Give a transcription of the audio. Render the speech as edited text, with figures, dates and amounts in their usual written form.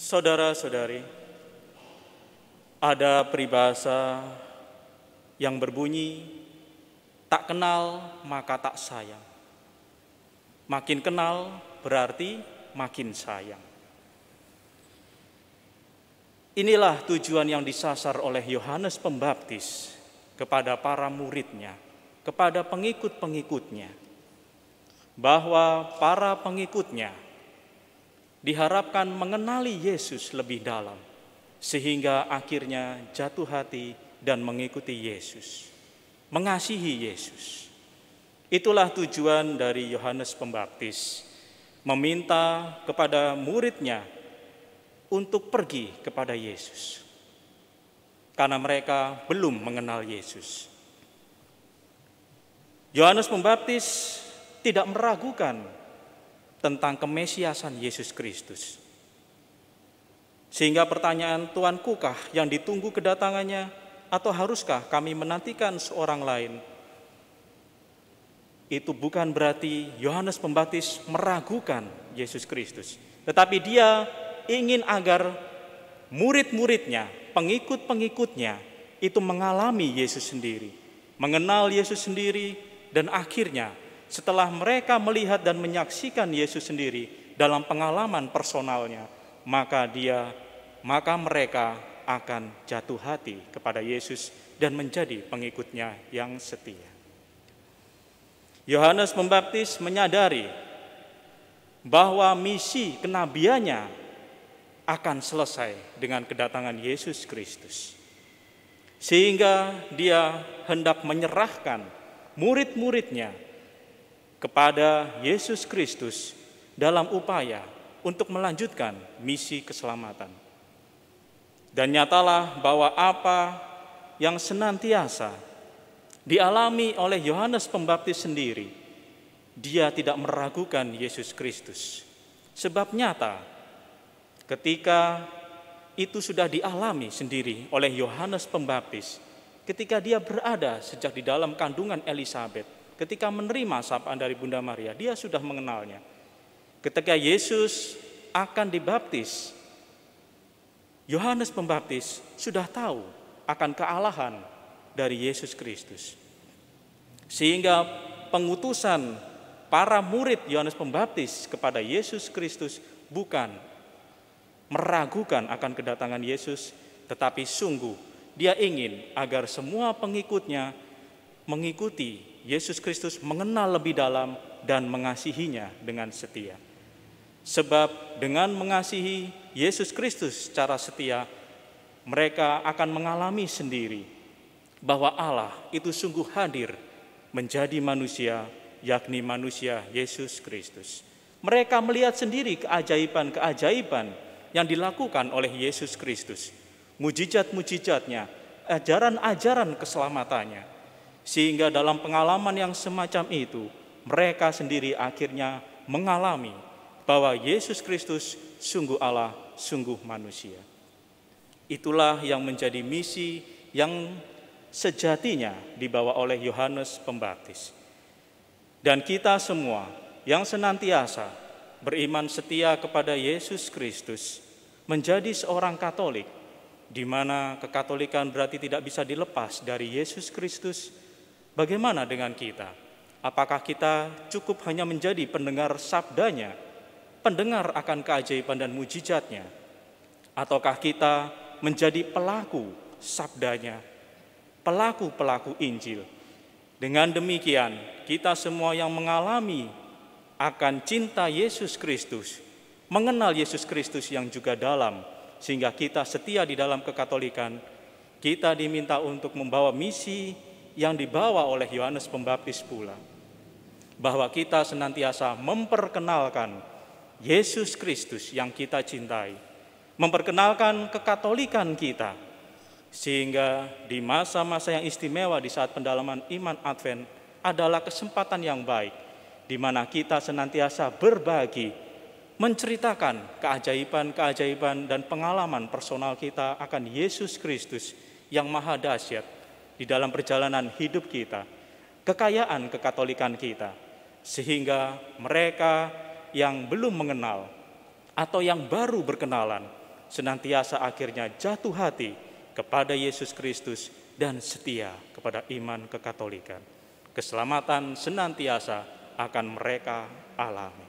Saudara-saudari, ada peribahasa yang berbunyi, tak kenal maka tak sayang. Makin kenal berarti makin sayang. Inilah tujuan yang disasar oleh Yohanes Pembaptis kepada para muridnya, kepada pengikut-pengikutnya, bahwa para pengikutnya diharapkan mengenali Yesus lebih dalam, sehingga akhirnya jatuh hati dan mengikuti Yesus, mengasihi Yesus. Itulah tujuan dari Yohanes Pembaptis, meminta kepada muridnya untuk pergi kepada Yesus, karena mereka belum mengenal Yesus. Yohanes Pembaptis tidak meragukan tentang kemesiasan Yesus Kristus. Sehingga pertanyaan, Tuankukah yang ditunggu kedatangannya, atau haruskah kami menantikan seorang lain? Itu bukan berarti Yohanes Pembaptis meragukan Yesus Kristus, tetapi dia ingin agar murid-muridnya, pengikut-pengikutnya itu mengalami Yesus sendiri, mengenal Yesus sendiri, dan akhirnya setelah mereka melihat dan menyaksikan Yesus sendiri dalam pengalaman personalnya, maka mereka akan jatuh hati kepada Yesus dan menjadi pengikutnya yang setia. Yohanes Pembaptis menyadari bahwa misi kenabiannya akan selesai dengan kedatangan Yesus Kristus, sehingga dia hendak menyerahkan murid-muridnya kepada Yesus Kristus dalam upaya untuk melanjutkan misi keselamatan. Dan nyatalah bahwa apa yang senantiasa dialami oleh Yohanes Pembaptis sendiri, dia tidak meragukan Yesus Kristus. Sebab nyata ketika itu sudah dialami sendiri oleh Yohanes Pembaptis, ketika dia berada sejak di dalam kandungan Elisabet, ketika menerima sapaan dari Bunda Maria, dia sudah mengenalnya. Ketika Yesus akan dibaptis, Yohanes Pembaptis sudah tahu akan kealahan dari Yesus Kristus. Sehingga pengutusan para murid Yohanes Pembaptis kepada Yesus Kristus bukan meragukan akan kedatangan Yesus, tetapi sungguh dia ingin agar semua pengikutnya mengikuti Yesus Kristus, mengenal lebih dalam dan mengasihinya dengan setia. Sebab dengan mengasihi Yesus Kristus secara setia, mereka akan mengalami sendiri bahwa Allah itu sungguh hadir menjadi manusia, yakni manusia Yesus Kristus. Mereka melihat sendiri keajaiban-keajaiban yang dilakukan oleh Yesus Kristus, mujizat-mujizatnya, ajaran-ajaran keselamatannya. Sehingga dalam pengalaman yang semacam itu, mereka sendiri akhirnya mengalami bahwa Yesus Kristus sungguh Allah, sungguh manusia. Itulah yang menjadi misi yang sejatinya dibawa oleh Yohanes Pembaptis. Dan kita semua yang senantiasa beriman setia kepada Yesus Kristus, menjadi seorang Katolik, di mana kekatolikan berarti tidak bisa dilepas dari Yesus Kristus. Bagaimana dengan kita? Apakah kita cukup hanya menjadi pendengar sabdanya, pendengar akan keajaiban dan mujizatnya? Ataukah kita menjadi pelaku sabdanya, pelaku-pelaku Injil? Dengan demikian, kita semua yang mengalami akan cinta Yesus Kristus, mengenal Yesus Kristus yang juga dalam, sehingga kita setia di dalam kekatolikan, kita diminta untuk membawa misi yang dibawa oleh Yohanes Pembaptis pula, bahwa kita senantiasa memperkenalkan Yesus Kristus yang kita cintai, memperkenalkan kekatolikan kita, sehingga di masa-masa yang istimewa di saat pendalaman iman Advent adalah kesempatan yang baik, di mana kita senantiasa berbagi, menceritakan keajaiban-keajaiban dan pengalaman personal kita akan Yesus Kristus yang maha dahsyat di dalam perjalanan hidup kita, kekayaan kekatolikan kita, sehingga mereka yang belum mengenal atau yang baru berkenalan senantiasa akhirnya jatuh hati kepada Yesus Kristus dan setia kepada iman kekatolikan. Keselamatan senantiasa akan mereka alami.